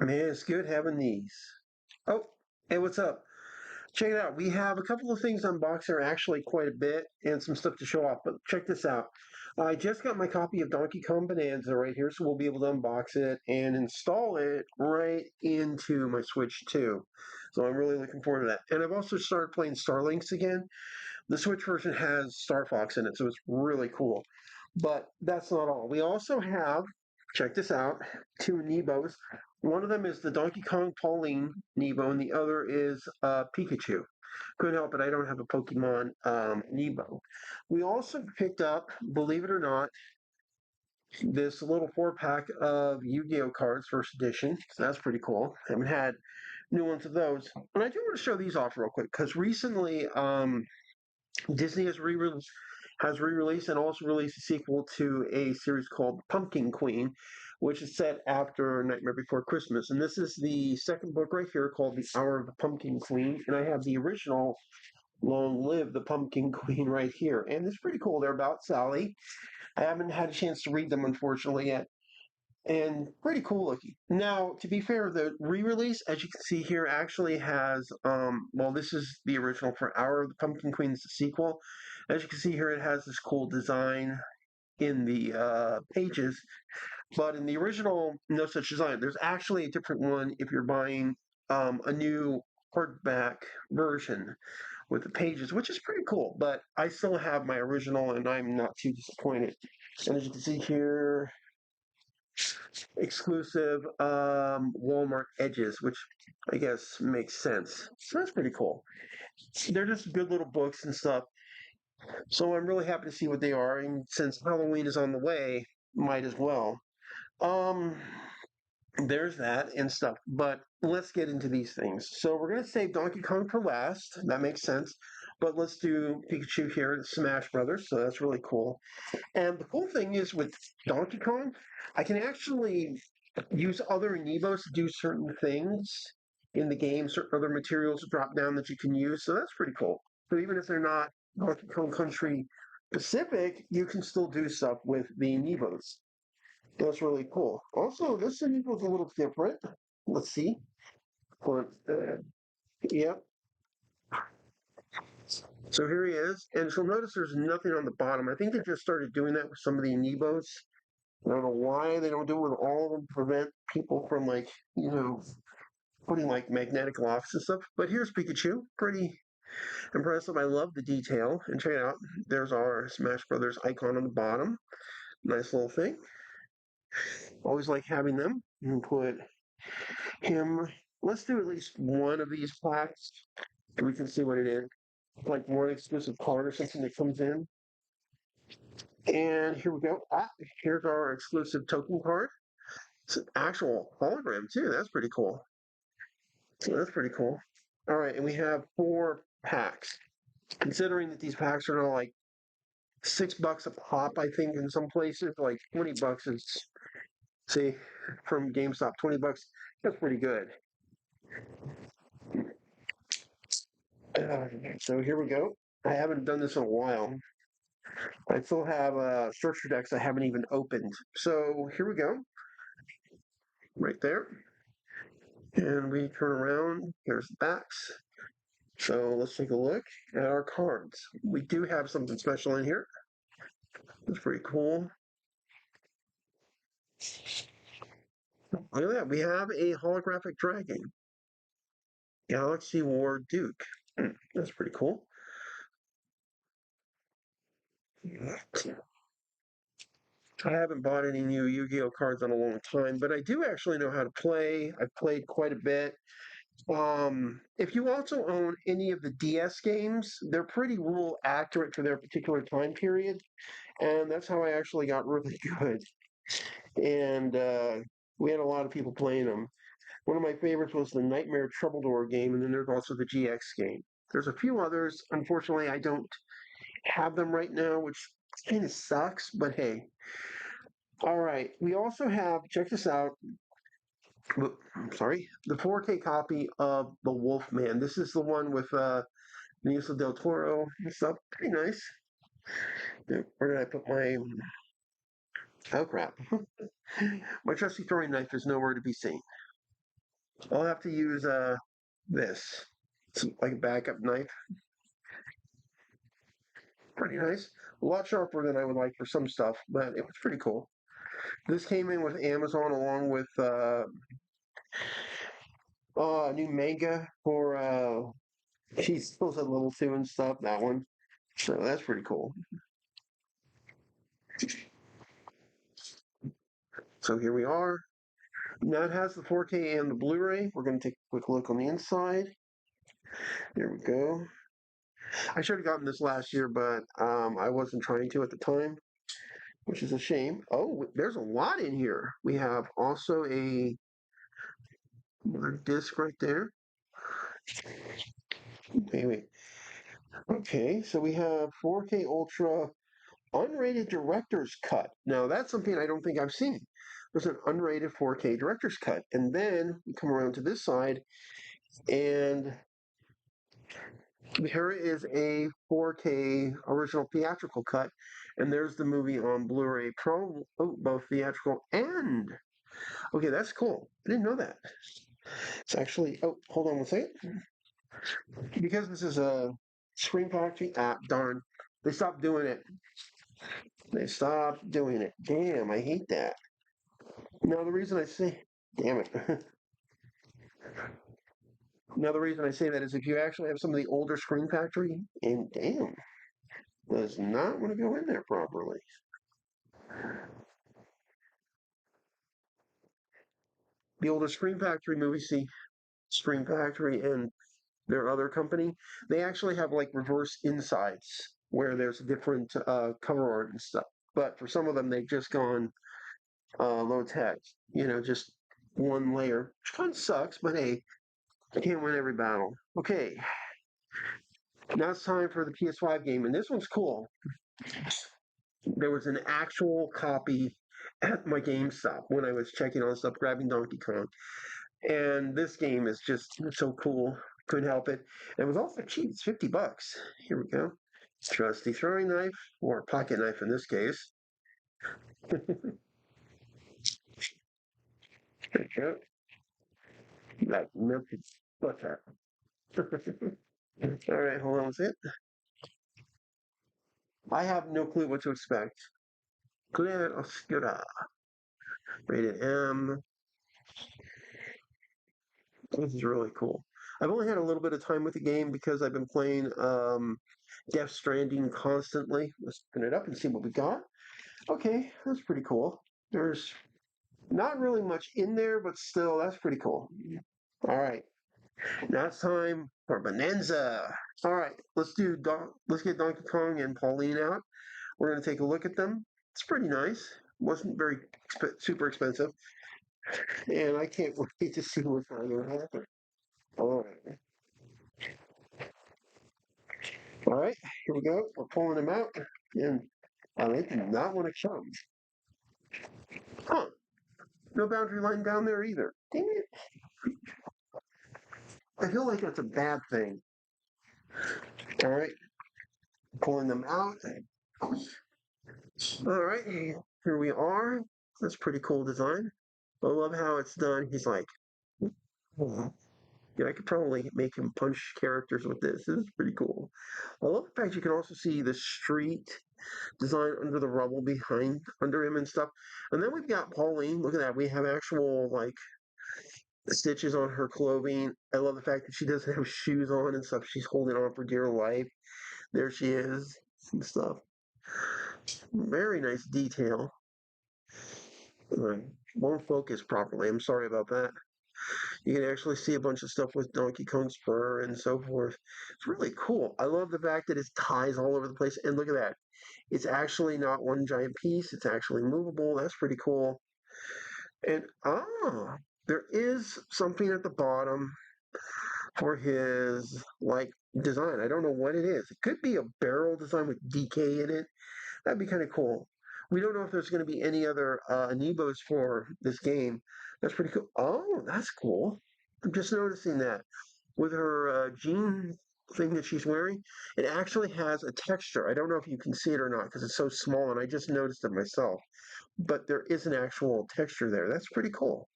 Man, it's good having these. Oh, hey, what's up? Check it out. We have a couple of things on Boxer, actually quite a bit, and some stuff to show off. But check this out. I just got my copy of Donkey Kong Bonanza right here, so we'll be able to unbox it and install it right into my Switch 2. So I'm really looking forward to that. And I've also started playing Starlinks again. The Switch version has Star Fox in it, so it's really cool. But that's not all. We also have, check this out, two Amiibos. One of them is the Donkey Kong Pauline Amiibo, and the other is Pikachu. Couldn't help it, I don't have a Pokemon Amiibo. We also picked up, believe it or not, this little 4 pack of Yu-Gi-Oh cards, first edition. So that's pretty cool. I haven't had new ones of those. And I do want to show these off real quick because recently Disney has re-released and also released a sequel to a series called Pumpkin Queen, which is set after Nightmare Before Christmas. And this is the second book right here called The Hour of the Pumpkin Queen. And I have the original Long Live the Pumpkin Queen right here. And it's pretty cool. They're about Sally. I haven't had a chance to read them, unfortunately, yet. And pretty cool looking. Now, to be fair, the re-release, as you can see here, actually has, well, this is the original for Hour of the Pumpkin Queen, is the sequel. As you can see here, it has this cool design in the pages, but in the original, no such design. There's actually a different one if you're buying a new hardback version with the pages, which is pretty cool. But I still have my original, and I'm not too disappointed. And as you can see here, exclusive Walmart edges, which I guess makes sense. So that's pretty cool. They're just good little books and stuff. So I'm really happy to see what they are. And since Halloween is on the way, might as well. Um, there's that and stuff. But let's get into these things. So we're gonna save Donkey Kong for last. That makes sense. But let's do Pikachu here at Smash Brothers. So that's really cool. And the cool thing is with Donkey Kong, I can actually use other amiibos to do certain things in the game, certain other materials drop down that you can use. So that's pretty cool. So even if they're not Donkey Kong Country specific, you can still do stuff with the amiibos. That's really cool. Also, this amiibo's a little different. Let's see. But, yep. So here he is. And you'll notice there's nothing on the bottom. I think they just started doing that with some of the amiibos. I don't know why they don't do it with all of them to prevent people from putting like magnetic locks and stuff. But here's Pikachu. Pretty impressive. I love the detail. And check it out. There's our Smash Brothers icon on the bottom. Nice little thing. Always like having them. And put him. Let's do at least one of these plaques so we can see what it is. Like one exclusive card or something that comes in. And here we go. Here's our exclusive token card. It's an actual hologram too. That's pretty cool. So that's pretty cool. All right, and we have 4 packs. Considering that these packs are now like $6 a pop, I think in some places, like $20 is see from GameStop, $20. That's pretty good. Uh, so here we go. I haven't done this in a while. I still have structure decks I haven't even opened. So here we go, right there. And we turn around. Here's the backs. So let's take a look at our cards. We do have something special in here. That's pretty cool. Look at that. We have a holographic dragon. Galaxy War Duke. That's pretty cool. I haven't bought any new Yu-Gi-Oh cards in a long time, but I do actually know how to play. I've played quite a bit. If you also own any of the DS games, they're pretty rule accurate for their particular time period, and that's how I actually got really good. And we had a lot of people playing them. One of my favorites was the Nightmare Troubledore game, and then there's also the GX game. There's a few others. Unfortunately, I don't have them right now, which kind of sucks, but hey. All right. We also have, check this out. I'm sorry, the 4K copy of The Wolfman. This is the one with Benicio del Toro and stuff. Pretty nice. Where did I put my. Oh, crap. My trusty throwing knife is nowhere to be seen. I'll have to use this. It's like a backup knife. Pretty nice. A lot sharper than I would like for some stuff, but it was pretty cool. This came in with Amazon along with a new manga for she's still at level 2 and stuff, that one. So that's pretty cool. So here we are. Now it has the 4K and the Blu-ray. We're going to take a quick look on the inside. There we go. I should have gotten this last year, but I wasn't trying to at the time, which is a shame. Oh, there's a lot in here. We have also another disc right there. Wait, wait. Okay, so we have 4K Ultra unrated director's cut. Now that's something I don't think I've seen. There's an unrated 4K director's cut, and then we come around to this side, and here is a 4K original theatrical cut, and there's the movie on Blu-ray Pro, oh, both theatrical and okay, that's cool. I didn't know that. It's actually oh, hold on one second. Because this is a Screen Factory app, darn, they stopped doing it. They stopped doing it. Damn, I hate that. Now the reason I say, damn it. Now the reason I say that is if you actually have some of the older Screen Factory, and damn, does not want to go in there properly. The older Screen Factory movies, see, Screen Factory and their other company, they actually have like reverse insides where there's different cover art and stuff. But for some of them, they've just gone low tech, just one layer, which kind of sucks, but hey, I can't win every battle. Okay, now it's time for the PS5 game, and this one's cool. There was an actual copy at my GameStop when I was checking on stuff, grabbing Donkey Kong. And this game is just so cool. Couldn't help it. And it was also cheap. It's $50. Here we go. Trusty throwing knife, or pocket knife in this case. There you go. That melted butter. All right, hold on a second. I have no clue what to expect. Clair Obscura. Rated M. This is really cool. I've only had a little bit of time with the game because I've been playing Death Stranding constantly. Let's open it up and see what we got. Okay, that's pretty cool. There's not really much in there, but still, that's pretty cool. All right, now it's time for Bananza. All right, let's get Donkey Kong and Pauline out. We're gonna take a look at them. It's pretty nice. Wasn't very super expensive, and I can't wait to see what's going to happen. All right. All right, here we go. We're pulling them out, and they do not want to come. Huh? No boundary line down there either. Dang it! I feel like that's a bad thing. All right, pulling them out. All right, here we are. That's pretty cool design. I love how it's done. He's like, "Oh, yeah, I could probably make him punch characters with this. This is pretty cool. I love the fact you can also see the street design under the rubble behind under him and stuff. And then we've got Pauline. Look at that. We have actual like stitches on her clothing. I love the fact that she doesn't have shoes on and stuff. She's holding on for dear life. There she is and stuff. Very nice detail. Won't focus properly. I'm sorry about that. You can actually see a bunch of stuff with Donkey Kong's fur and so forth. It's really cool. I love the fact that it's ties all over the place. And look at that. It's actually not one giant piece. It's actually movable. That's pretty cool. And there is something at the bottom for his like design. I don't know what it is. It could be a barrel design with DK in it. That'd be kind of cool. We don't know if there's going to be any other amiibos for this game. That's pretty cool. Oh, that's cool. I'm just noticing that with her jean thing that she's wearing, it actually has a texture. I don't know if you can see it or not because it's so small, and I just noticed it myself. But there is an actual texture there. That's pretty cool.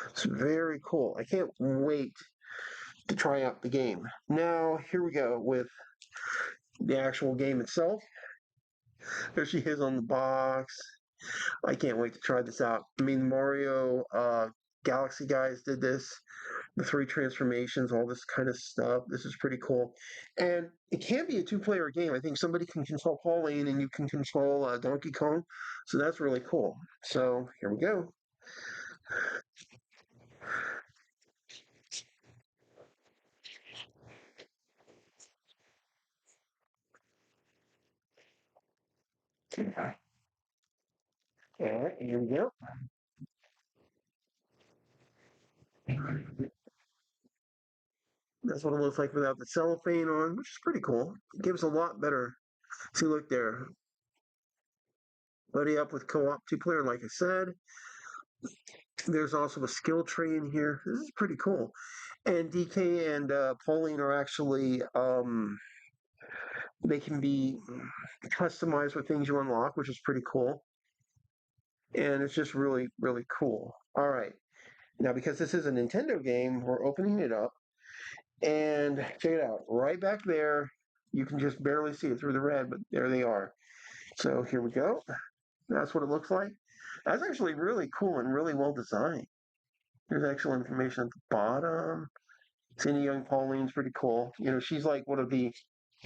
It's very cool. I can't wait to try out the game. Now, here we go with the actual game itself. There she is on the box. I can't wait to try this out. I mean, Mario Galaxy guys did this, the three transformations, all this kind of stuff. This is pretty cool. And it can be a two-player game. I think somebody can control Pauline and you can control Donkey Kong. So that's really cool. So here we go. All right, here we go. That's what it looks like without the cellophane on, which is pretty cool. It gives a lot better. See, look there. Buddy up with co-op two-player, like I said. There's also a skill tree in here. This is pretty cool. And DK and Pauline are actually they can be customized with things you unlock, which is pretty cool. And it's just really, really cool. All right. Now, because this is a Nintendo game, we're opening it up. And check it out. Right back there, you can just barely see it through the red, but there they are. So here we go. That's what it looks like. That's actually really cool and really well designed. There's actual information at the bottom. Seeing young Pauline's pretty cool. You know, she's like one of the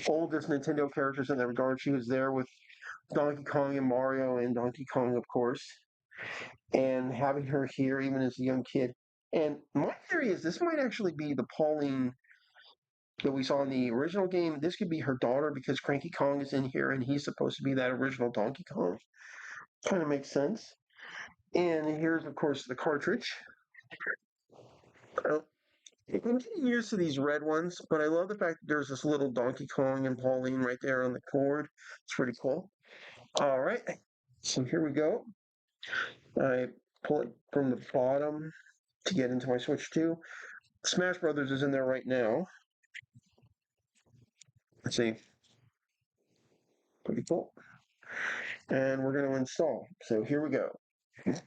oldest Nintendo characters in that regard. She was there with Donkey Kong and Mario and Donkey Kong, of course. And having her here, even as a young kid. And my theory is this might actually be the Pauline that we saw in the original game. This could be her daughter because Cranky Kong is in here and he's supposed to be that original Donkey Kong. Kind of makes sense. And here's, of course, the cartridge. Oh, I'm getting used to these red ones, but I love the fact that there's this little Donkey Kong and Pauline right there on the cord. It's pretty cool. All right, so here we go. I pull it from the bottom to get into my Switch 2. Smash Brothers is in there right now. Let's see. Pretty cool. And we're going to install. So here we go. There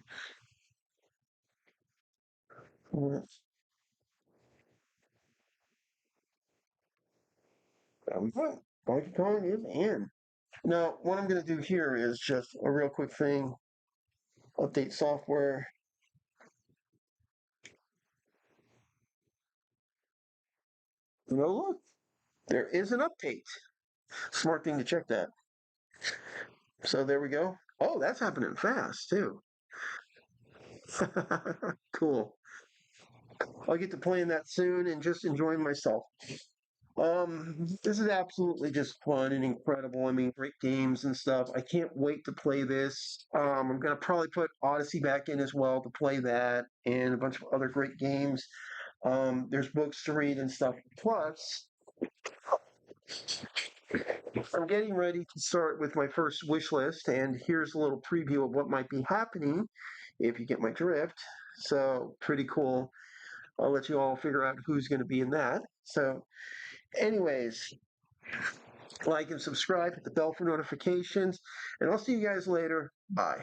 we go. Donkey Kong is in. Now, what I'm going to do here is just a real quick thing. Update software. You know, look, there is an update. Smart thing to check that. So there we go. Oh, that's happening fast too. Cool. I'll get to playing that soon and just enjoying myself. This is absolutely just fun and incredible. I mean, great games and stuff. I can't wait to play this. I'm gonna probably put Odyssey back in as well to play that and a bunch of other great games. There's books to read and stuff. Plus, I'm getting ready to start with my first wish list, and here's a little preview of what might be happening if you get my drift. So, pretty cool. I'll let you all figure out who's going to be in that. So, anyways, like and subscribe, hit the bell for notifications, and I'll see you guys later. Bye.